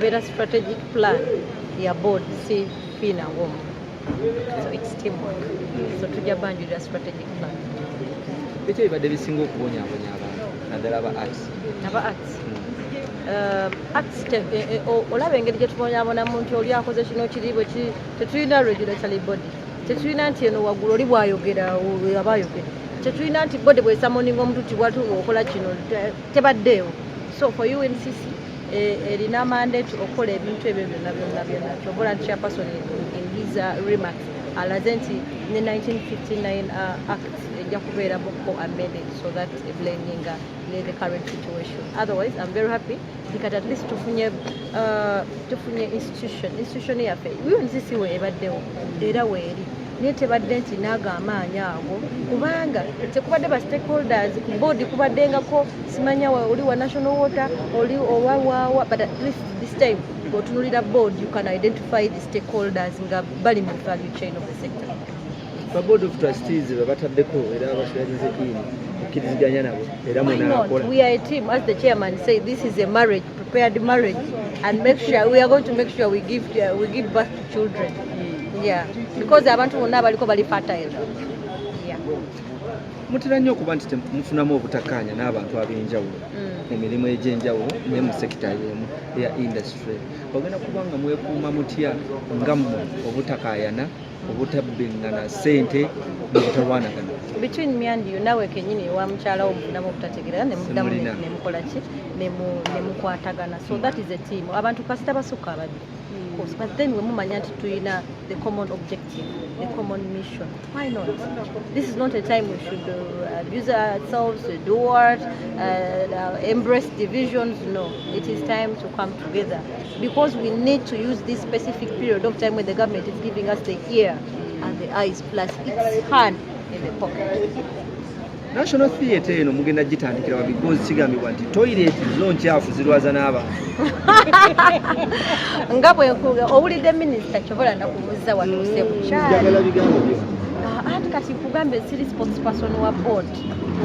better strategic plan ya board si Phinah ngomu. So it's teamwork. So tujja banjulira strategic plan. Biki ebadde bisinga okubonyabonya abantu naddala aba arts? Arts olaba engeri gye tubonyabonamu nti oli akoze kino kiri bwe tetulina regulatory body, tetulina nti eno waggulu oli bw'ayogera aba ayogera, tetulina nti bode bw'esamoninga omuntu ti bwatu okola kino tebaddeewo. So for UNCC erina mandate okukola ebintu ebyo byonna kyobola nti chairperson in his remarks alaze nti ne 1959 act ejja kubeeramuko amended so that blending the current situation. Otherwise, I'm very happy because at least tufunye institution yaffe UNCC we ebaddewo era weeri naye tebadde nti naaga amaanyi ago kubanga tekubadde ba stakeholders ku board kubaddengako simanya oli wa national water oli owawaawa, but at least this time otunulira board you can identify the stakeholders nga bali mu value chain of the sector. The board of trustees bataddeko era abasulairize in okkiriziganya nabo era munakola. We are a team, as the chairman said, this is a marriage, prepared marriage, and we are going to make sure we give birth to children. Yeah, because abantu bonna baliko bali fertile. Yeah. Mutera nnyo okuba nti mufunamu obutakkaanya n'abantu ab'enjawulo mu mirimu egy'enjawulo ne mu sekita y'emu eya industry. Ogenda kuba nga mwekuuma mutya nga mmwe obutakaayana obutabbingana ssente n'obutalwanagana? Between me and you nawe kenyini wa mukyala omufunamu obutategeera ne muddamu ne mukola ki ne mukwatagana. So that is a team. Abantu kasita basukka abadde. But then we mumanya nti tuyina the common objective, the common mission. Why not? This is not a time we should abuse ourselves, do what, embrace divisions. No, it is time to come together because we need to use this specific period of time when the government is giving us the ear and the eyes plus its hand in the pocket. National Theatre eno mugenda gitandikira because kigambibwa nti toilet zo nkyafu zirwaza n'aba. Nga bwe owulidde minisita kyobola nakubuuza watuuse bukyali. Anti kati kugambe siri spokesperson wa board.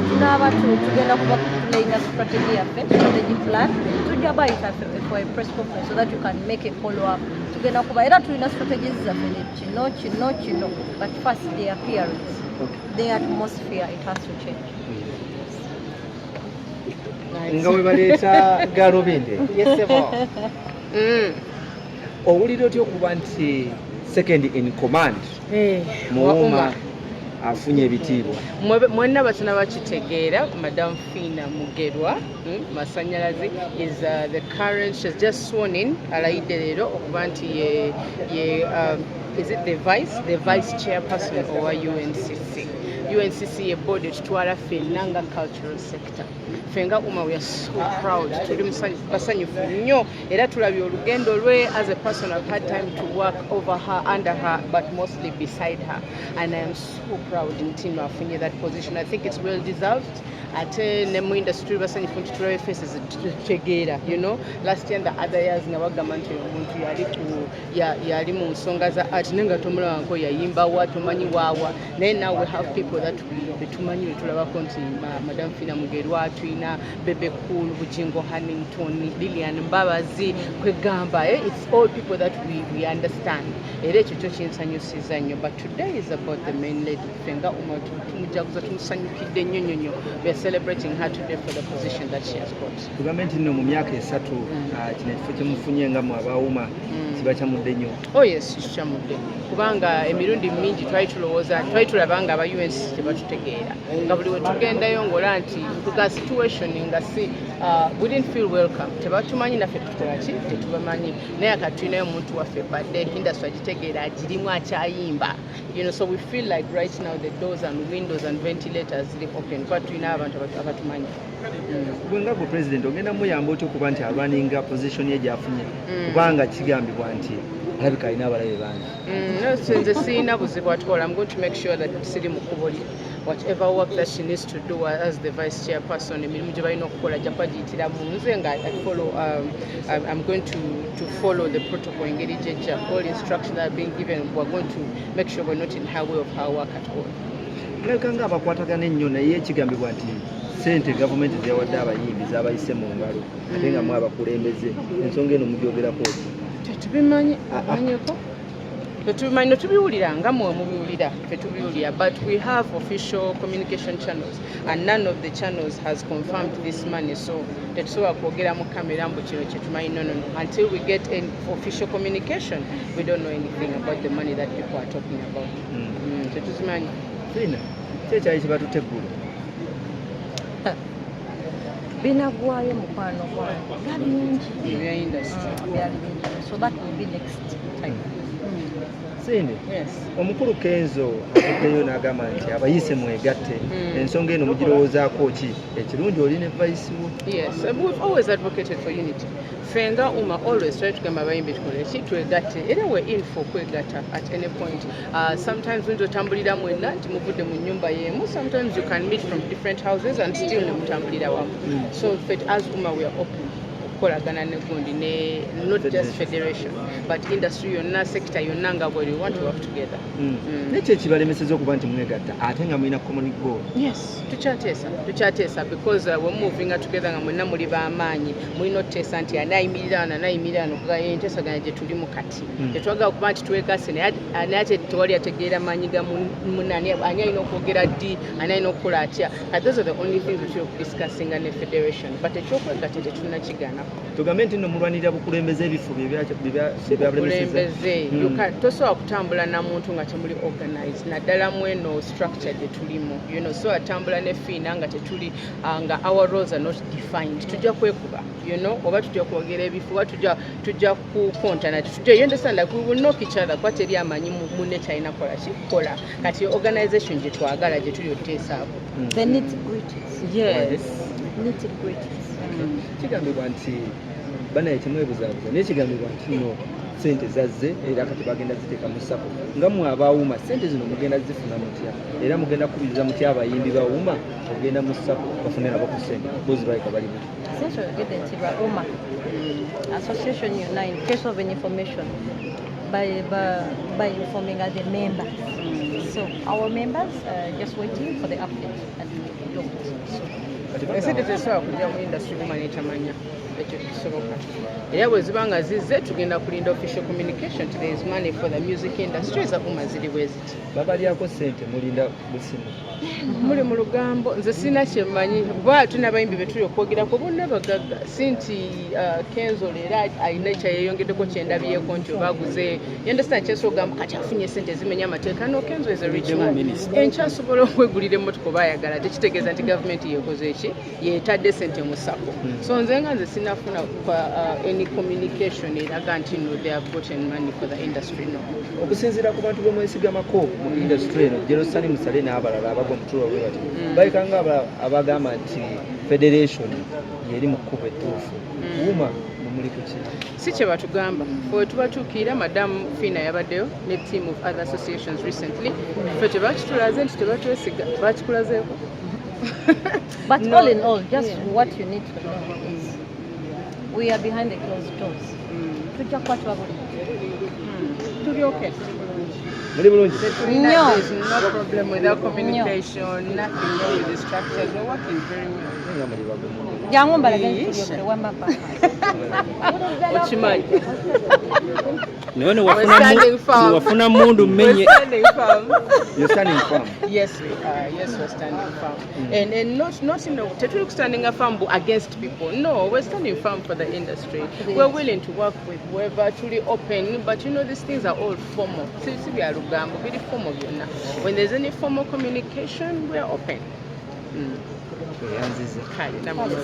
Tunaaba tugenda kuba tulayinga strategy plan. Tujja bayita for a press conference so that you can make a follow up. Tugenda kuba era tulina strategies zaffe kino but first the appearance. The atmosphere, it has to change. Nga we baleeta Galubindi. Yes, sir. Owulira otya okuba nti second in command Muwuma afunye ebitiibwa? Mwenna batuna bakitegeera Madam Phinah Mugerwa Masanyalazi is the current, she's just sworn in alayidde leero okuba nti is it the vice chairperson owa UNCC? UNCC a board etutwala ffenna nga cultural sector. Fenga Uma, we are so proud. Tuli basanyufu nnyo era tulabye olugendo lwe. As a person, I've had time to work over her, under her, but mostly beside her, and I am so proud in team Afunye that position. I think it's well deserved. Ate ne mu industry basanyufu nti tulabe faces tegeera, you know. Last year and the other years nga bagamba nti omuntu yali mu nsonga za art nenga tomulaba nko yayimba wa tumanyi waawa. Then now we have people that tumanyi tulabako nti Madam Phinah Mugerwa, Twina, Bebe Cool, Bujingo Hannington, Lillian Mbabazi, kwegamba. It's all people that we understand. Era ekyo kyo kinsanyusiza nnyo. But today is about the main lady. Fenga Uma tumujaguza tumusanyukidde nnyo. We are celebrating her today for the position that she has got. Tugambe nti nno mu myaka esatu kino ekifo kye mufunye nga mu Abauma kiba kyamudde nnyo. Oh yes, kyamudde. Kubanga emirundi mingi twali tulaba nga aba UNCC tebatutegeera. Nga buli we tugendayo ng'ola nti tuga situation nga si we didn't feel welcome. Tebatumanyi naffe tukola ki tetubamanyi. Naye kati tulinayo omuntu waffe badde industry agitegeera agirimu akyayimba. You know, so we feel like right now the doors and windows and ventilators are open. Kwa tulina abantu abatumanyi. Gwenga ku president ogenda muyamba otya okuba nti alwaninga position ye gyafunye kubanga kigambibwa nti alabika alina abalabe bangi. Nze sirina buzibu at all. I'm going to make sure that siri mu kkubo lye. Whatever work that she needs to do as the vice chairperson, emirimu gye balina okukola jja kwagiyitira mu nze nga I'm going to follow the protocol engeri gyejja. All instructions that are being given, we're going to make sure we're not in her way of her work at all. mulabika nga abakwatagana ennyo naye ekigambibwa nti ssente gavumenti zeyawadde abayimbi zabayise mu ngalo ate nga mwe abakulembeze ensonga eno mugyogerako tetubimanyi manyeko tetubimanyi tubiwulira nga mwe mubiwulira tetubiwulira but we have official communication channels and none of the channels has confirmed this money so tetusobola kwogera mu kamera mbu kino kyetumanyi no until we get an official communication we don't know anything about the money that people are talking about tetuzimanyi Phinah kyekyali kibatuteggula binagwayo mukwano gwange byali bingi ebya industry byali bingi so that will be next time. Sindi omukulu Kenzo atuddeyo n'agamba nti abayise mwegatte ensonga eno mugirowoozaako ki ekirungi oli ne vice wo. Yes, we've always advocated for unity. Fenga always try to gamba abayimbi tukole ki twegatte era we're in for kwegatta at any point. Sometimes when otambulira mwenna nti muvudde mu nnyumba y'emu, sometimes you can meet from different houses and still ne mutambulira wamu. So as we are open kukolagana ne gundi ne not just federation but industry yonna sector yonna nga bwe we want to work together. Nekyo ekibalemeseza okuba nti mwegatta ate nga mulina common goal. Yes, tukyatesa because we're moving together nga mwenna muli b'amaanyi mulina otuteesa nti anayimirano entesaganya gye tulimu kati tetwagala okuba nti twegase naye ate tewali ategeera maanyi ga munani ani alina okwogera ddi ani alina okukola atya. Those are the only things which we're discussing ne federation but ekyokwegatta tetulina kigaana. Tugambe nti nno mulwanirira bukulembeze ebifo bukulembeze tosobola kutambula na muntu nga temuli organized naddala mu eno structure gye tulimu so atambula ne Phinah nga tetuli nga our roles are not defined tujja kwekuba oba tujja kwogera ebifo oba tujja kukontana tujja you understand like we will knock each other kuba teri amanyi munne kyalina kola kati organization gye twagala gye tuli otuteesaako. The nitty-gritties. Yes. Nitty-gritties. Kigambibwa nti banaye kimwebuzaabuza naye kigambibwa nti nno ssente zazze era kati bagenda ziteeka mu sako nga mwe abaawuma ssente zino mugenda zifuna mutya era mugenda kubiriza mutya abayimbi bawuma ogenda mu sako bafune nabo ku ssente bozi baleka balimu essentially get nti bawuma association yonna in case of an information by informing the members. So our members just waiting for the update and esente tesobola kujja mu industry kumanya ekyamanya ekyo kisoboka era bwe ziba nga zizze tugenda kulinda official communication to there is money for the music industry ezavuma ziri bwe ziti babalyako ssente mulinda busimu muli mu lugambo nze sina kyemmanyi kuba tulina abayimbi be tuli okwogerako bonna bagagga si nti Kenzo leero alina kyeyeyongeddeko kyendabyeko nti obaguze yandesita kyesa ogamba kati afunye ssente zimenya amateeka no Kenzo is a rich man enkyasobola okwegulira emmotoka oba ayagala tekitegeeza nti gavumenti yekoze eki yetadde ssente mu ssako so nze nga nze sinafuna any communication eraga nti no they have gotten money for the industry no. Okusinziira ku bantu b'omwesigamako mu industry eno Jerosani Musale n'abalala abagwa mutulo bwe bati bayika nga abagamba nti federation yeri mu kkubo ettuufu wuma mumuli ku ki si kye batugamba fwe tubatuukirira Madam Phinah yabaddeyo ne team of other associations recently fwe tebakitulaze nti tebatwesiga bakikulazeeko. But all in all, just what you need to know is we are behind the closed doors. Tujja kuba twabulira. Tuli okay. muli bulungi There is no problem with our communication, nothing wrong with the structures. We're working very well. nga muli bagumu Jangu mbalage nti wamba pa. Okimanyi. naye We're standing firm. wafuna mundu We're mmenye standing firm. you're standing firm. Yes, we are. Yes, we're standing firm. And not tetuli standing firm against people. No, we're standing firm for the industry. We're willing to work with whoever, truly open, but these things are all formal. Very formal. When there's any formal communication, we're open. Yanzize. Kale, namwe.